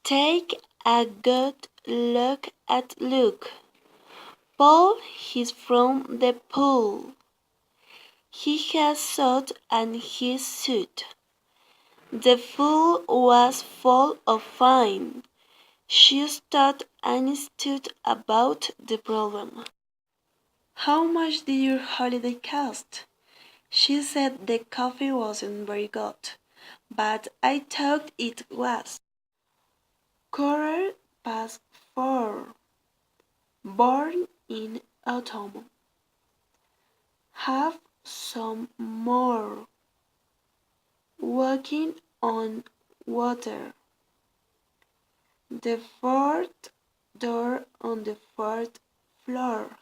Take a good look at Luke. Paul is from the pool. He has soot on his suit. The pool was full of fine. She stood and stood about the problem. How much did your holiday cost? She said the coffee wasn't very good, but I thought it was. "4:15. Born in autumn. Have some more. Walking on water. The fourth door on the fourth floor.